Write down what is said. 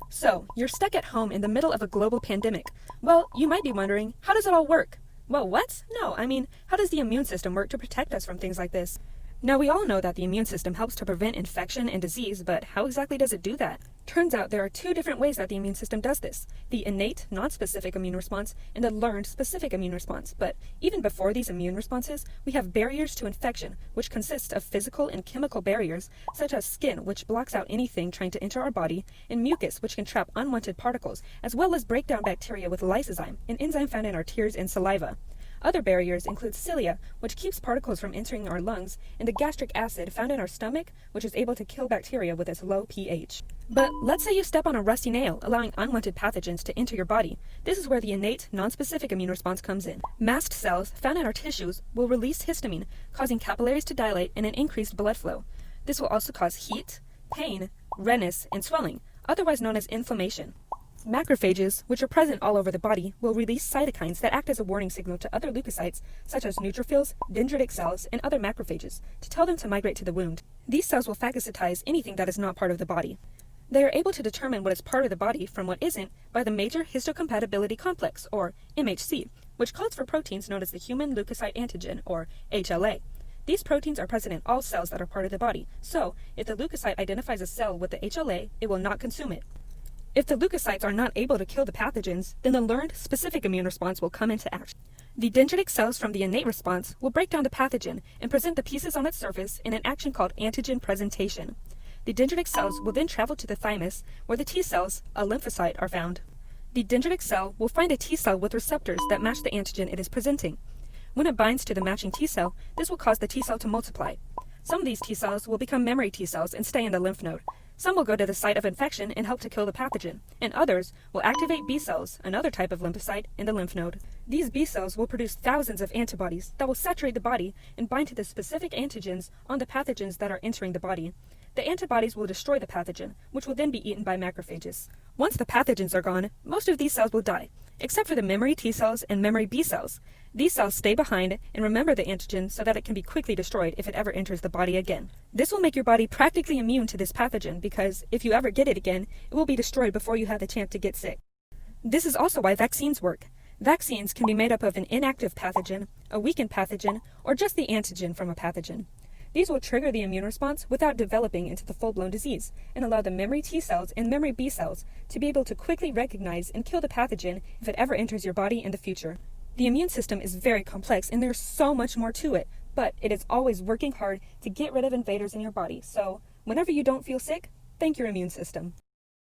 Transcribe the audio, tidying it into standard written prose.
So, you're stuck at home in the middle of a global pandemic. Well, you might be wondering, how does it all work? Well, what? No, I mean, how does the immune system work to protect us from things like this? Now, we all know that the immune system helps to prevent infection and disease, but how exactly does it do that? Turns out there are two different ways that the immune system does this: the innate, non-specific immune response and the learned specific immune response. But even before these immune responses, we have barriers to infection, which consist of physical and chemical barriers, such as skin, which blocks out anything trying to enter our body, and mucus, which can trap unwanted particles, as well as break down bacteria with lysozyme, an enzyme found in our tears and saliva. Other barriers include cilia, which keeps particles from entering our lungs, and the gastric acid found in our stomach, which is able to kill bacteria with its low pH. But let's say you step on a rusty nail, allowing unwanted pathogens to enter your body. This is where the innate, non-specific immune response comes in. Mast cells found in our tissues will release histamine, causing capillaries to dilate and an increased blood flow. This will also cause heat, pain, redness, and swelling, otherwise known as inflammation. Macrophages, which are present all over the body, will release cytokines that act as a warning signal to other leukocytes, such as neutrophils, dendritic cells, and other macrophages, to tell them to migrate to the wound. These cells will phagocytize anything that is not part of the body. They are able to determine what is part of the body from what isn't by the major histocompatibility complex, or MHC, which codes for proteins known as the human leukocyte antigen, or HLA. These proteins are present in all cells that are part of the body, so if the leukocyte identifies a cell with the HLA, it will not consume it. If the leukocytes are not able to kill the pathogens, then the learned specific immune response will come into action. The dendritic cells from the innate response will break down the pathogen and present the pieces on its surface in an action called antigen presentation. The dendritic cells will then travel to the thymus, where the T cells, a lymphocyte, are found. The dendritic cell will find a T cell with receptors that match the antigen it is presenting. When it binds to the matching T cell, this will cause the T cell to multiply. Some of these T cells will become memory T cells and stay in the lymph node. Some will go to the site of infection and help to kill the pathogen, and others will activate B cells, another type of lymphocyte, in the lymph node. These B cells will produce thousands of antibodies that will saturate the body and bind to the specific antigens on the pathogens that are entering the body. The antibodies will destroy the pathogen, which will then be eaten by macrophages. Once the pathogens are gone, most of these cells will die, except for the memory T cells and memory B cells. These cells stay behind and remember the antigen so that it can be quickly destroyed if it ever enters the body again. This will make your body practically immune to this pathogen because if you ever get it again, it will be destroyed before you have the chance to get sick. This is also why vaccines work. Vaccines can be made up of an inactive pathogen, a weakened pathogen, or just the antigen from a pathogen. These will trigger the immune response without developing into the full-blown disease and allow the memory T cells and memory B cells to be able to quickly recognize and kill the pathogen if it ever enters your body in the future. The immune system is very complex and there's so much more to it, but it is always working hard to get rid of invaders in your body. So, whenever you don't feel sick, thank your immune system.